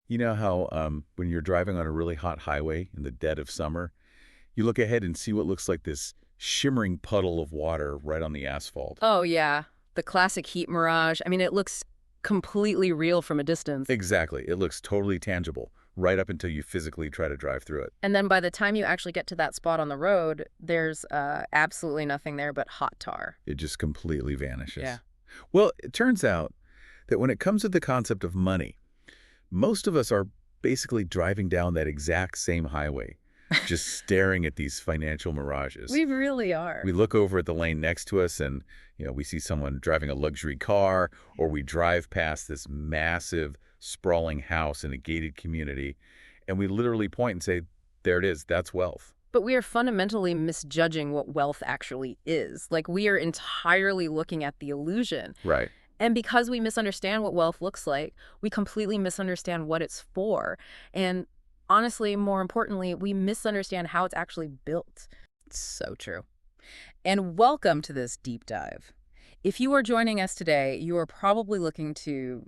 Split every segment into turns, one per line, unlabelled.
You know how when you're driving on a really hot highway in the dead of summer, you look ahead and see what looks like this shimmering puddle of water right on the asphalt?
Oh, yeah. The classic heat mirage. I mean, it looks completely real from a distance.
Exactly. It looks totally tangible right up until you physically try to drive through it.
And then by the time you actually get to that spot on the road, there's absolutely nothing there but hot tar.
It just completely vanishes.
Yeah.
Well, it turns out that when it comes to the concept of money, most of us are basically driving down that exact same highway, just staring at these financial mirages.
We really are.
We look over at the lane next to us and, we see someone driving a luxury car, or we drive past this massive, sprawling house in a gated community, and we literally point and say, there it is, that's wealth.
But we are fundamentally misjudging what wealth actually is. Like, we are entirely looking at the illusion.
Right.
And because we misunderstand what wealth looks like, we completely misunderstand what it's for. And honestly, more importantly, we misunderstand how it's actually built. So true. And welcome to this deep dive. If you are joining us today, you are probably looking to,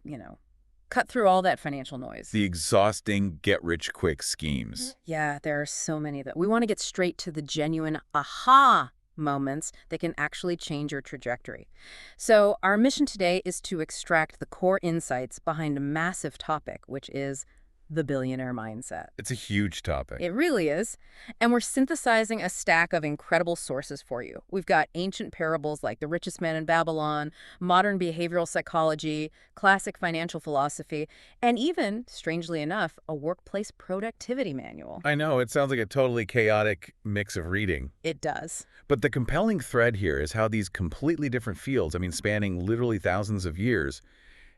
cut through all that financial noise.
The exhausting get-rich-quick schemes.
Yeah, there are so many of them. We want to get straight to the genuine aha moments that can actually change your trajectory. So our mission today is to extract the core insights behind a massive topic, which is the billionaire mindset.
It's a huge topic.
It really is. And we're synthesizing a stack of incredible sources for you. We've got ancient parables like The Richest Man in Babylon, modern behavioral psychology, classic financial philosophy, and even, strangely enough, a workplace productivity manual.
I know, it sounds like a totally chaotic mix of reading.
It does.
But the compelling thread here is how these completely different fields, spanning literally thousands of years,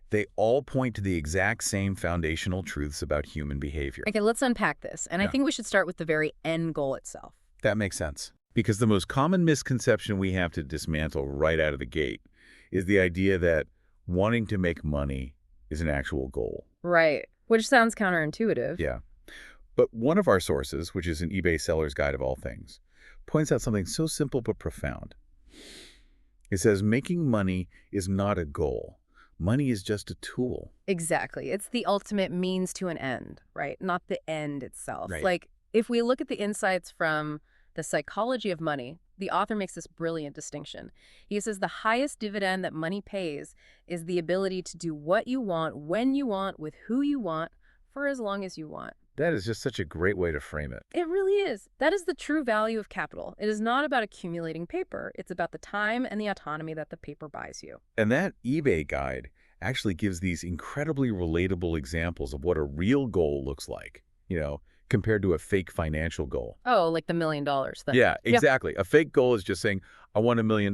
they all point to the exact same foundational truths about human behavior.
Okay, let's unpack this. And I think we should start with the very end goal itself.
That makes sense. Because the most common misconception we have to dismantle right out of the gate is the idea that wanting to make money is an actual goal.
Right. Which sounds counterintuitive.
Yeah. But one of our sources, which is an eBay seller's guide of all things, points out something so simple but profound. It says making money is not a goal. Money is just a tool.
Exactly. It's the ultimate means to an end, right? Not the end itself.
Right.
Like, if we look at the insights from the psychology of money, the author makes this brilliant distinction. He says the highest dividend that money pays is the ability to do what you want, when you want, with who you want, for as long as you want.
That is just such a great way to frame it.
It really is. That is the true value of capital. It is not about accumulating paper. It's about the time and the autonomy that the paper buys you.
And that eBay guide actually gives these incredibly relatable examples of what a real goal looks like, compared to a fake financial goal.
Oh, like the $1 million thing.
Yeah, exactly. A fake goal is just saying, I want $1 million.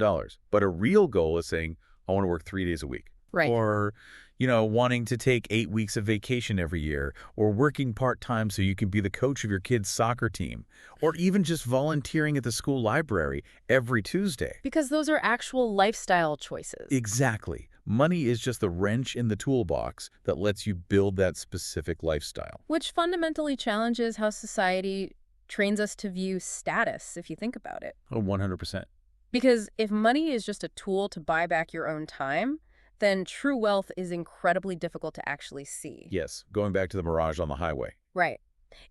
But a real goal is saying, I want to work 3 days a week.
Right.
Or, wanting to take 8 weeks of vacation every year, or working part-time so you can be the coach of your kid's soccer team, or even just volunteering at the school library every Tuesday.
Because those are actual lifestyle choices.
Exactly. Money is just the wrench in the toolbox that lets you build that specific lifestyle.
Which fundamentally challenges how society trains us to view status, if you think about it.
Oh, 100%.
Because if money is just a tool to buy back your own time, then true wealth is incredibly difficult to actually see.
Yes, going back to the mirage on the highway.
Right.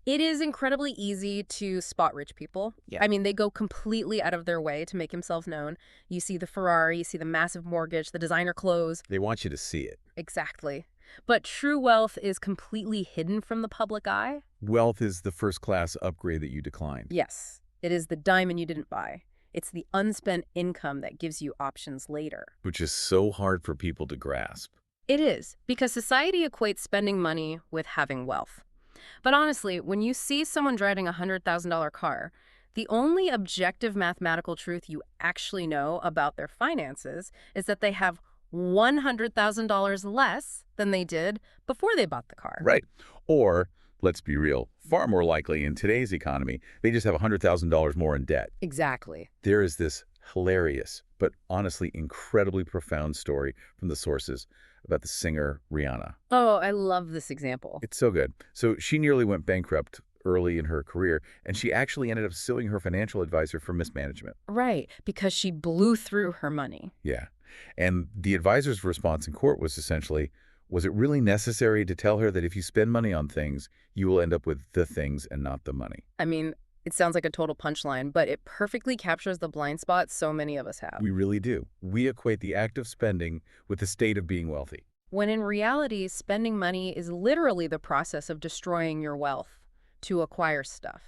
It is incredibly easy to spot rich people.
Yeah.
I mean, they go completely out of their way to make themselves known. You see the Ferrari, you see the massive mortgage, the designer clothes.
They want you to see it.
Exactly. But true wealth is completely hidden from the public eye.
Wealth is the first-class upgrade that you declined.
Yes. It is the diamond you didn't buy. It's the unspent income that gives you options later.
Which is so hard for people to grasp.
It is, because society equates spending money with having wealth. But honestly, when you see someone driving a $100,000 car, the only objective mathematical truth you actually know about their finances is that they have $100,000 less than they did before they bought the car.
Right. Or, let's be real, far more likely in today's economy, they just have $100,000 more in debt.
Exactly.
There is this hilarious, but honestly incredibly profound story from the sources about the singer Rihanna.
Oh, I love this example.
It's so good. So she nearly went bankrupt early in her career, and she actually ended up suing her financial advisor for mismanagement.
Right, because she blew through her money.
Yeah. And the advisor's response in court was essentially, Was it really necessary to tell her that if you spend money on things, you will end up with the things and not the money?
I mean, it sounds like a total punchline, but it perfectly captures the blind spot so many of us have.
We really do. We equate the act of spending with the state of being wealthy.
When in reality, spending money is literally the process of destroying your wealth to acquire stuff.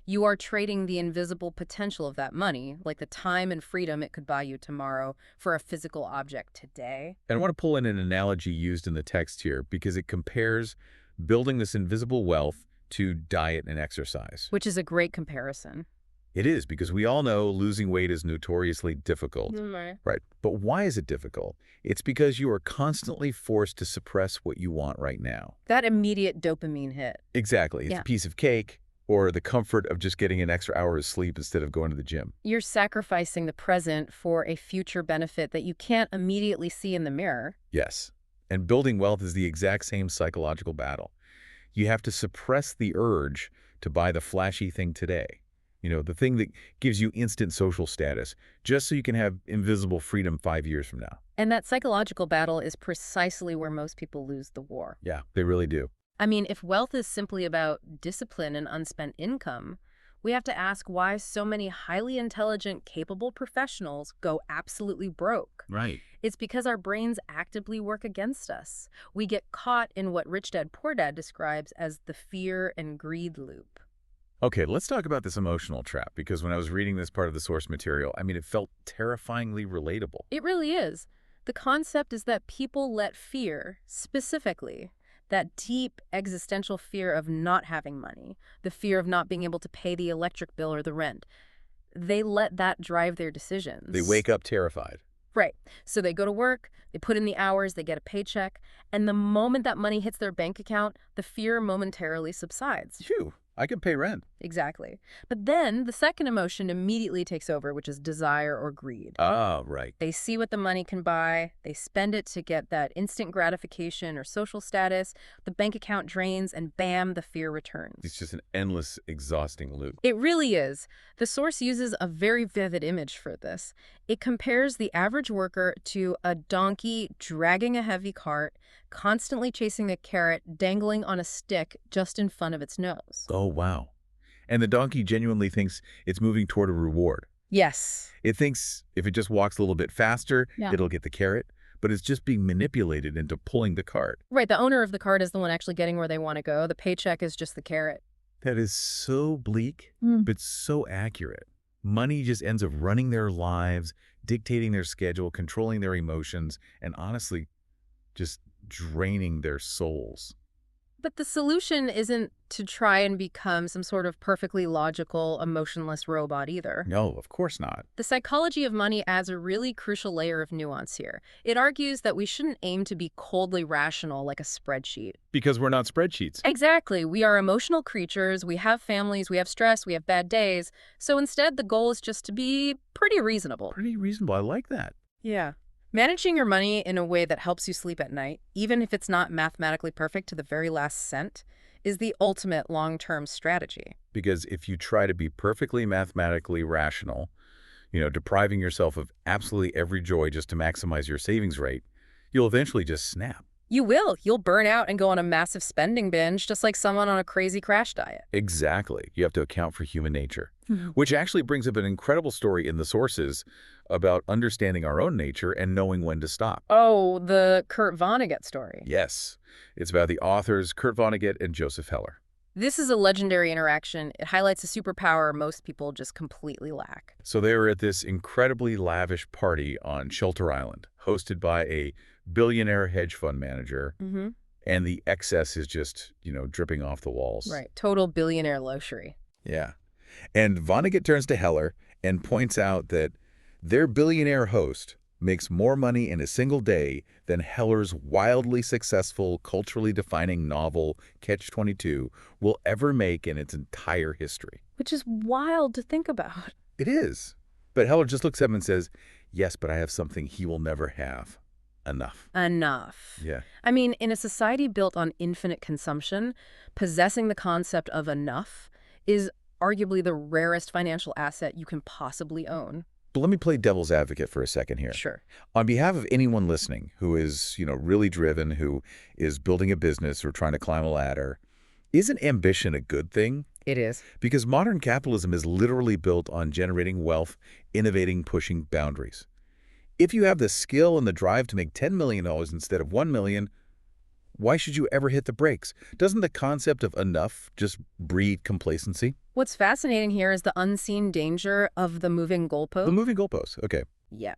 You are trading the invisible potential of that money, like the time and freedom it could buy you tomorrow, for a physical object today.
And I want to pull in an analogy used in the text here because it compares building this invisible wealth to diet and exercise.
Which is a great comparison.
It is, because we all know losing weight is notoriously difficult.
Right.
Right. But why is it difficult? It's because you are constantly forced to suppress what you want right now.
That immediate dopamine hit.
Exactly. It's
Yeah.
a piece of cake or the comfort of just getting an extra hour of sleep instead of going to the gym.
You're sacrificing the present for a future benefit that you can't immediately see in the mirror.
Yes. And building wealth is the exact same psychological battle. You have to suppress the urge to buy the flashy thing today. You know, the thing that gives you instant social status, just so you can have invisible freedom 5 years from now.
And that psychological battle is precisely where most people lose the war.
Yeah, they really do.
I mean, if wealth is simply about discipline and unspent income, we have to ask why so many highly intelligent, capable professionals go absolutely broke.
Right.
It's because our brains actively work against us. We get caught in what Rich Dad Poor Dad describes as the fear and greed loop.
Okay, let's talk about this emotional trap, because when I was reading this part of the source material, I mean, it felt terrifyingly relatable.
It really is. The concept is that people let fear, specifically, that deep existential fear of not having money, the fear of not being able to pay the electric bill or the rent, they let that drive their decisions.
They wake up terrified.
Right. So they go to work, they put in the hours, they get a paycheck, and the moment that money hits their bank account, the fear momentarily subsides.
Phew, I can pay rent.
Exactly. But then the second emotion immediately takes over, which is desire or greed.
Ah, right.
They see what the money can buy, they spend it to get that instant gratification or social status, the bank account drains, and bam, the fear returns.
It's just an endless, exhausting loop.
It really is. The source uses a very vivid image for this. It compares the average worker to a donkey dragging a heavy cart, constantly chasing a carrot dangling on a stick just in front of its nose.
Oh, wow. And the donkey genuinely thinks it's moving toward a reward.
Yes.
It thinks if it just walks a little bit faster,
Yeah.
it'll get the carrot, but it's just being manipulated into pulling the cart.
Right, the owner of the cart is the one actually getting where they want to go. The paycheck is just the carrot.
That is so bleak,
Mm.
but so accurate. Money just ends up running their lives, dictating their schedule, controlling their emotions, and honestly, just draining their souls.
But the solution isn't to try and become some sort of perfectly logical, emotionless robot either.
No, of course not.
The psychology of money adds a really crucial layer of nuance here. It argues that we shouldn't aim to be coldly rational like a spreadsheet.
Because we're not spreadsheets.
Exactly. We are emotional creatures. We have families. We have stress. We have bad days. So instead, the goal is just to be pretty reasonable.
Pretty reasonable. I like that.
Yeah. Managing your money in a way that helps you sleep at night, even if it's not mathematically perfect to the very last cent, is the ultimate long-term strategy.
Because if you try to be perfectly mathematically rational, depriving yourself of absolutely every joy just to maximize your savings rate, you'll eventually just snap.
You will. You'll burn out and go on a massive spending binge, just like someone on a crazy crash diet.
Exactly. You have to account for human nature,
Mhm.
which actually brings up an incredible story in the sources about understanding our own nature and knowing when to stop.
Oh, the Kurt Vonnegut story.
Yes, it's about the authors Kurt Vonnegut and Joseph Heller.
This is a legendary interaction. It highlights a superpower most people just completely lack.
So they were at this incredibly lavish party on Shelter Island, hosted by a billionaire hedge fund manager,
Mm-hmm.
and the excess is just, dripping off the walls.
Right. Total billionaire luxury.
Yeah. And Vonnegut turns to Heller and points out that their billionaire host makes more money in a single day than Heller's wildly successful, culturally defining novel, Catch-22, will ever make in its entire history.
Which is wild to think about.
It is. But Heller just looks at him and says, yes, but I have something he will never have. Enough.
Enough.
Yeah.
I mean, in a society built on infinite consumption, possessing the concept of enough is arguably the rarest financial asset you can possibly own.
But let me play devil's advocate for a second here.
Sure.
On behalf of anyone listening who is, really driven, who is building a business or trying to climb a ladder, isn't ambition a good thing?
It is.
Because modern capitalism is literally built on generating wealth, innovating, pushing boundaries. If you have the skill and the drive to make $10 million instead of $1 million, why should you ever hit the brakes? Doesn't the concept of enough just breed complacency?
What's fascinating here is the unseen danger of the moving goalpost.
The moving goalposts, okay.
Yeah.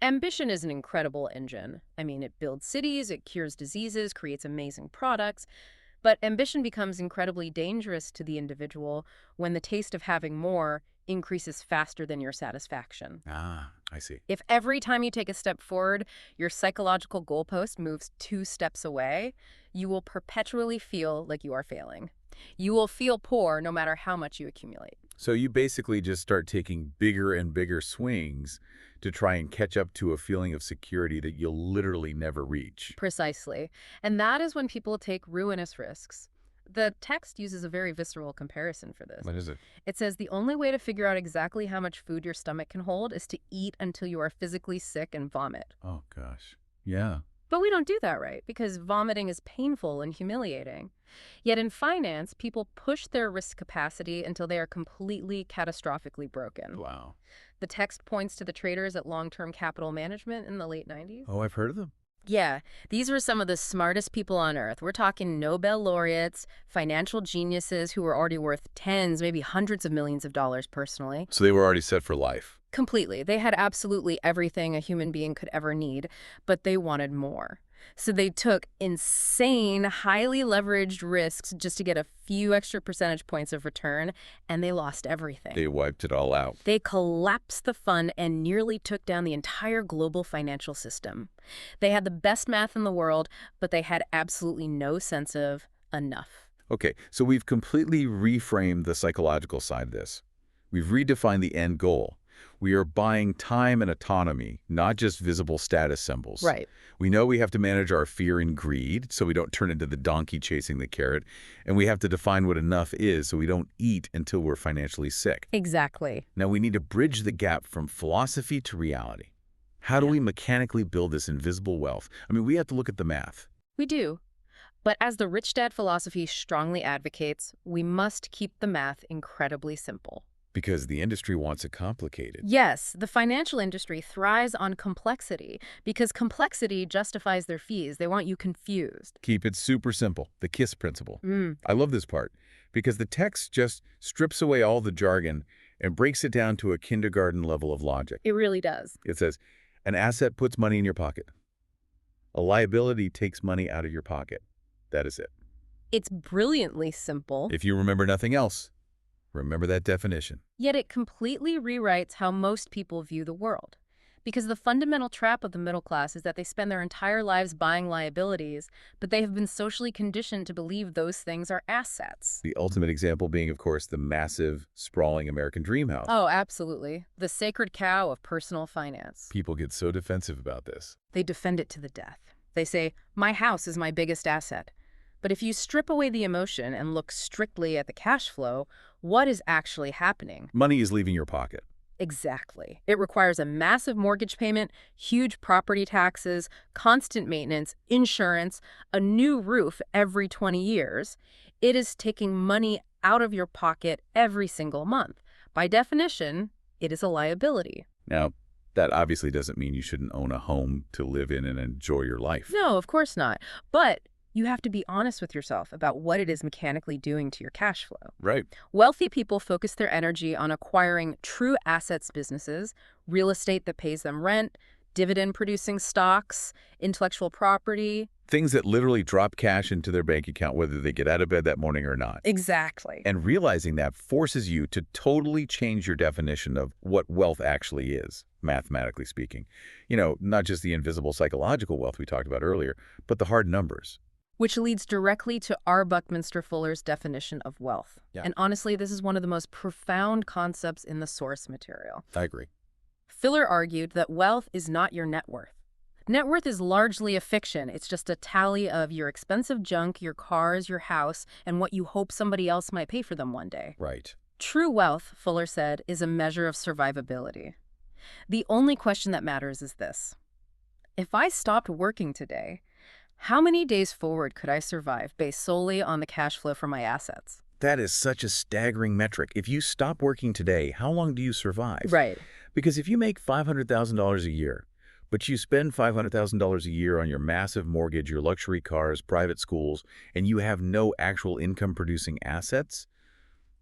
Ambition is an incredible engine. I mean, it builds cities, it cures diseases, creates amazing products. But ambition becomes incredibly dangerous to the individual when the taste of having more increases faster than your satisfaction.
Ah, I see.
If every time you take a step forward, your psychological goalpost moves 2 steps away, you will perpetually feel like you are failing. You will feel poor no matter how much you accumulate.
So you basically just start taking bigger and bigger swings to try and catch up to a feeling of security that you'll literally never reach.
Precisely. And that is when people take ruinous risks. The text uses a very visceral comparison for this.
What is it?
It says the only way to figure out exactly how much food your stomach can hold is to eat until you are physically sick and vomit.
Oh, gosh. Yeah.
But we don't do that right because vomiting is painful and humiliating. Yet in finance, people push their risk capacity until they are completely catastrophically broken.
Wow.
The text points to the traders at long-term capital management in the late 90s.
Oh, I've heard of them.
Yeah, these were some of the smartest people on earth. We're talking Nobel laureates, financial geniuses who were already worth tens, maybe hundreds of millions of dollars personally.
So they were already set for life.
Completely. They had absolutely everything a human being could ever need, but they wanted more. So they took insane, highly leveraged risks just to get a few extra percentage points of return, and they lost everything.
They wiped it all out.
They collapsed the fund and nearly took down the entire global financial system. They had the best math in the world, but they had absolutely no sense of enough.
Okay, so we've completely reframed the psychological side of this. We've redefined the end goal. We are buying time and autonomy, not just visible status symbols.
Right.
We know we have to manage our fear and greed so we don't turn into the donkey chasing the carrot, and we have to define what enough is so we don't eat until we're financially sick.
Exactly.
Now we need to bridge the gap from philosophy to reality. How do we mechanically build this invisible wealth? I mean, we have to look at the math.
We do. But as the rich dad philosophy strongly advocates, we must keep the math incredibly simple.
Because the industry wants it complicated.
Yes, the financial industry thrives on complexity because complexity justifies their fees. They want you confused.
Keep it super simple, the KISS principle.
Mm.
I love this part because the text just strips away all the jargon and breaks it down to a kindergarten level of logic.
It really does.
It says, an asset puts money in your pocket. A liability takes money out of your pocket. That is it.
It's brilliantly simple.
If you remember nothing else, remember that definition.
Yet it completely rewrites how most people view the world. Because the fundamental trap of the middle class is that they spend their entire lives buying liabilities, but they have been socially conditioned to believe those things are assets.
The ultimate example being, of course, the massive, sprawling American dream house.
Oh, absolutely. The sacred cow of personal finance.
People get so defensive about this.
They defend it to the death. They say, my house is my biggest asset. But if you strip away the emotion and look strictly at the cash flow, what is actually happening?
Money is leaving your pocket.
Exactly. It requires a massive mortgage payment, huge property taxes, constant maintenance, insurance, a new roof every 20 years. It is taking money out of your pocket every single month. By definition, it is a liability.
Now, that obviously doesn't mean you shouldn't own a home to live in and enjoy your life.
No, of course not. But you have to be honest with yourself about what it is mechanically doing to your cash flow.
Right.
Wealthy people focus their energy on acquiring true assets businesses, real estate that pays them rent, dividend-producing stocks, intellectual property.
Things that literally drop cash into their bank account whether they get out of bed that morning or not.
Exactly.
And realizing that forces you to totally change your definition of what wealth actually is, mathematically speaking. You know, not just the invisible psychological wealth we talked about earlier, but the hard numbers.
Which leads directly to R. Buckminster Fuller's definition of wealth.
Yeah.
And honestly, this is one of the most profound concepts in the source material.
I agree.
Fuller argued that wealth is not your net worth. Net worth is largely a fiction. It's just a tally of your expensive junk, your cars, your house, and what you hope somebody else might pay for them one day.
Right.
True wealth, Fuller said, is a measure of survivability. The only question that matters is this. If I stopped working today, how many days forward could I survive based solely on the cash flow from my assets?
That is such a staggering metric. If you stop working today, how long do you survive?
Right.
Because if you make $500,000 a year, but you spend $500,000 a year on your massive mortgage, your luxury cars, private schools, and you have no actual income-producing assets,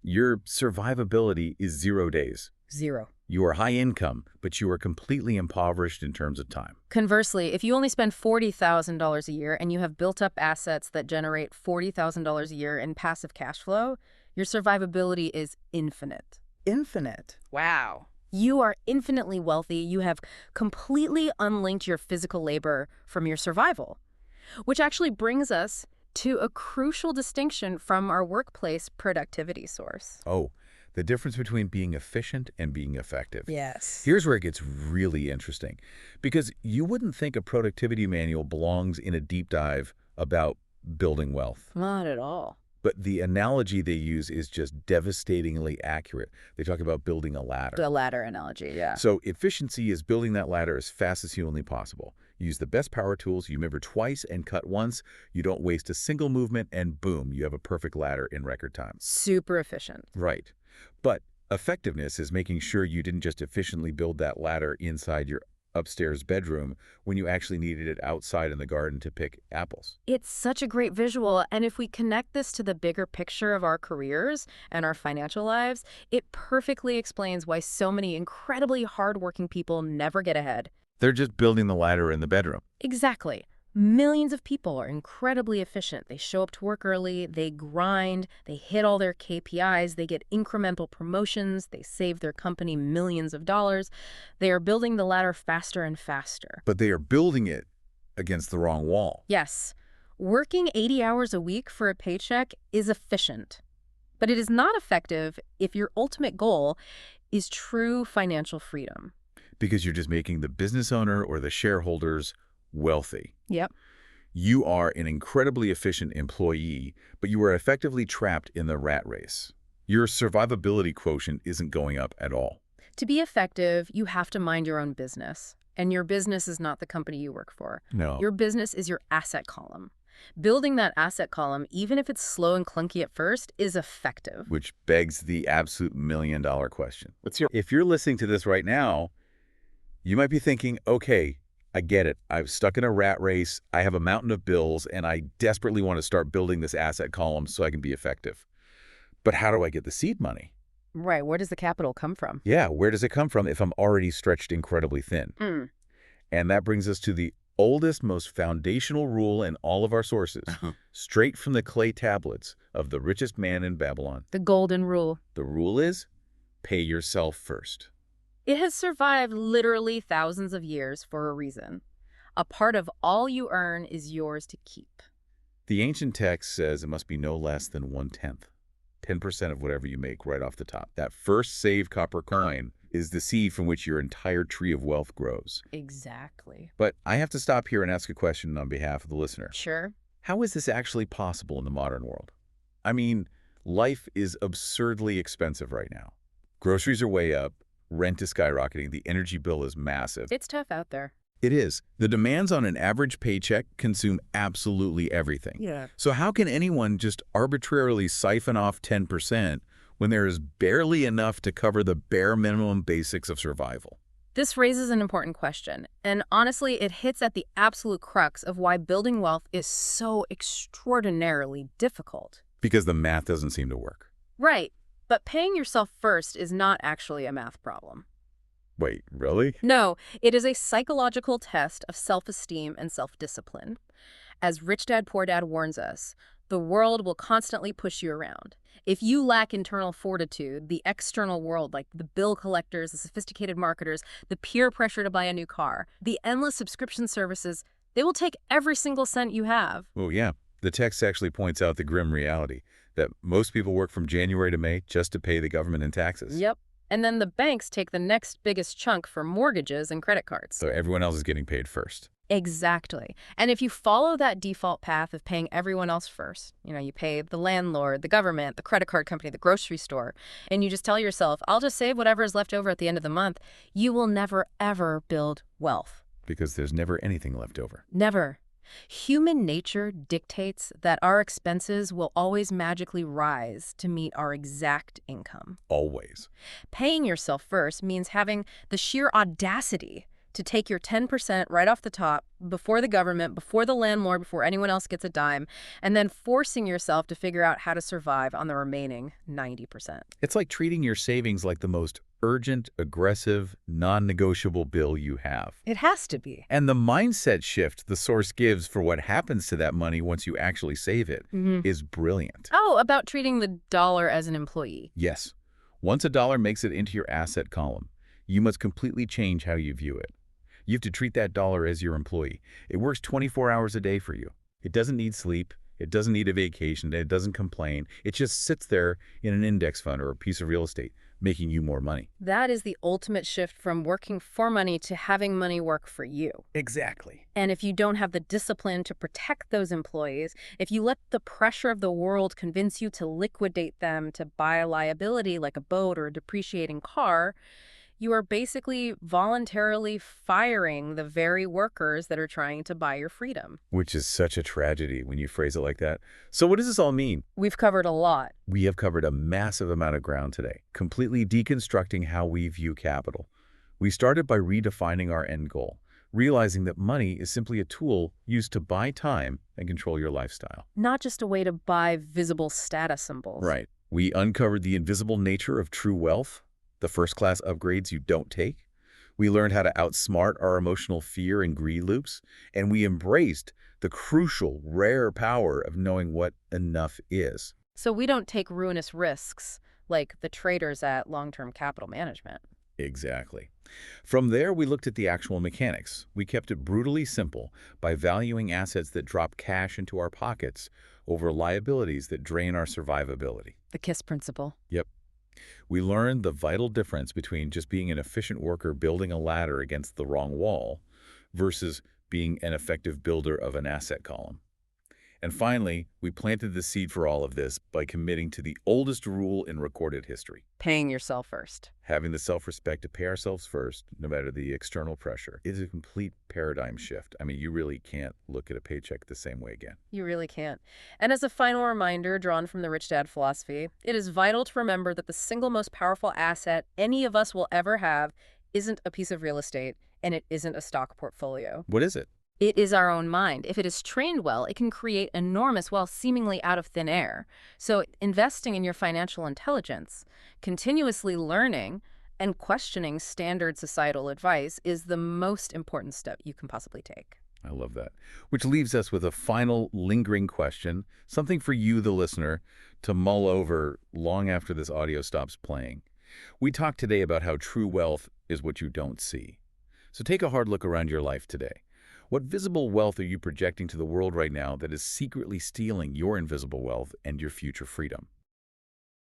your survivability is 0 days.
Zero.
You are high income, but you are completely impoverished in terms of time.
Conversely, if you only spend $40,000 a year and you have built up assets that generate $40,000 a year in passive cash flow, your survivability is infinite.
Infinite.
Wow. You are infinitely wealthy. You have completely unlinked your physical labor from your survival, which actually brings us to a crucial distinction from our workplace productivity source.
Oh, the difference between being efficient and being effective.
Yes.
Here's where it gets really interesting, because you wouldn't think a productivity manual belongs in a deep dive about building wealth.
Not at all.
But the analogy they use is just devastatingly accurate. They talk about building a ladder.
The latter analogy, yeah.
So efficiency is building that ladder as fast as humanly possible. Use the best power tools, you measure twice and cut once, you don't waste a single movement, and boom, you have a perfect ladder in record time.
Super efficient.
Right. But effectiveness is making sure you didn't just efficiently build that ladder inside your upstairs bedroom when you actually needed it outside in the garden to pick apples.
It's such a great visual, and if we connect this to the bigger picture of our careers and our financial lives, it perfectly explains why so many incredibly hardworking people never get ahead.
They're just building the ladder in the bedroom.
Exactly. Millions of people are incredibly efficient. They show up to work early, they grind, they hit all their KPIs, they get incremental promotions, they save their company millions of dollars. They are building the ladder faster and faster.
But they are building it against the wrong wall.
Yes, working 80 hours a week for a paycheck is efficient. But it is not effective if your ultimate goal is true financial freedom.
Because you're just making the business owner or the shareholders wealthy.
Yep.
You are an incredibly efficient employee, but you are effectively trapped in the rat race. Your survivability quotient isn't going up at all.
To be effective, you have to mind your own business. And your business is not the company you work for.
No.
Your business is your asset column. Building that asset column, even if it's slow and clunky at first, is effective.
Which begs the absolute million-dollar question. If you're listening to this right now, you might be thinking, okay, I get it. I'm stuck in a rat race. I have a mountain of bills, and I desperately want to start building this asset column so I can be effective. But how do I get the seed money?
Right. Where does the capital come from?
Yeah, where does it come from if I'm already stretched incredibly thin? And that brings us to the oldest, most foundational rule in all of our sources, straight from the clay tablets of the richest man in Babylon.
The golden rule.
The rule is, pay yourself first.
It has survived literally thousands of years for a reason. A part of all you earn is yours to keep.
The ancient text says it must be no less than 1/10, 10% of whatever you make right off the top. That first saved copper coin is the seed from which your entire tree of wealth grows.
Exactly.
But I have to stop here and ask a question on behalf of the listener.
Sure.
How is this actually possible in the modern world? I mean, life is absurdly expensive right now. Groceries are way up. Rent is skyrocketing. The energy bill is massive.
It's tough out there.
It is. The demands on an average paycheck consume absolutely everything.
Yeah.
So how can anyone just arbitrarily siphon off 10% when there is barely enough to cover the bare minimum basics of survival?
This raises an important question, and honestly, it hits at the absolute crux of why building wealth is so extraordinarily difficult.
Because the math doesn't seem to work.
Right. But paying yourself first is not actually a math problem.
Wait, really?
No, it is a psychological test of self-esteem and self-discipline. As Rich Dad Poor Dad warns us, the world will constantly push you around. If you lack internal fortitude, the external world, like the bill collectors, the sophisticated marketers, the peer pressure to buy a new car, the endless subscription services, they will take every single cent you have.
Oh, yeah. The text actually points out the grim reality that most people work from January to May just to pay the government in taxes.
Yep. And then the banks take the next biggest chunk for mortgages and credit cards.
So everyone else is getting paid first.
Exactly. And if you follow that default path of paying everyone else first, you pay the landlord, the government, the credit card company, the grocery store, and you just tell yourself, I'll just save whatever is left over at the end of the month, you will never, ever build wealth.
Because there's never anything left over.
Never. Human nature dictates that our expenses will always magically rise to meet our exact income.
Always.
Paying yourself first means having the sheer audacity to take your 10% right off the top, before the government, before the landlord, before anyone else gets a dime, and then forcing yourself to figure out how to survive on the remaining 90%.
It's like treating your savings like the most urgent, aggressive, non-negotiable bill you have.
It has to be.
And the mindset shift the source gives for what happens to that money once you actually save it is brilliant.
Oh, about treating the dollar as an employee.
Yes. Once a dollar makes it into your asset column, you must completely change how you view it. You have to treat that dollar as your employee. It works 24 hours a day for you. It doesn't need sleep. It doesn't need a vacation. It doesn't complain. It just sits there in an index fund or a piece of real estate, making you more money.
That is the ultimate shift from working for money to having money work for you.
Exactly.
And if you don't have the discipline to protect those employees, if you let the pressure of the world convince you to liquidate them to buy a liability like a boat or a depreciating car, you are basically voluntarily firing the very workers that are trying to buy your freedom.
Which is such a tragedy when you phrase it like that. So what does this all mean?
We've covered a lot.
We have covered a massive amount of ground today, completely deconstructing how we view capital. We started by redefining our end goal, realizing that money is simply a tool used to buy time and control your lifestyle.
Not just a way to buy visible status symbols.
Right. We uncovered the invisible nature of true wealth, the first-class upgrades you don't take. We learned how to outsmart our emotional fear and greed loops, and we embraced the crucial, rare power of knowing what enough is.
So we don't take ruinous risks like the traders at long-term capital management.
Exactly. From there, we looked at the actual mechanics. We kept it brutally simple by valuing assets that drop cash into our pockets over liabilities that drain our survivability.
The KISS principle.
Yep. We learned the vital difference between just being an efficient worker building a ladder against the wrong wall versus being an effective builder of an asset column. And finally, we planted the seed for all of this by committing to the oldest rule in recorded history.
Paying yourself first.
Having the self-respect to pay ourselves first, no matter the external pressure, is a complete paradigm shift. I mean, you really can't look at a paycheck the same way again.
You really can't. And as a final reminder drawn from the Rich Dad philosophy, it is vital to remember that the single most powerful asset any of us will ever have isn't a piece of real estate, and it isn't a stock portfolio.
What is it?
It is our own mind. If it is trained well, it can create enormous wealth seemingly out of thin air. So investing in your financial intelligence, continuously learning, and questioning standard societal advice is the most important step you can possibly take.
I love that. Which leaves us with a final lingering question, something for you, the listener, to mull over long after this audio stops playing. We talked today about how true wealth is what you don't see. So take a hard look around your life today. What visible wealth are you projecting to the world right now that is secretly stealing your invisible wealth and your future freedom?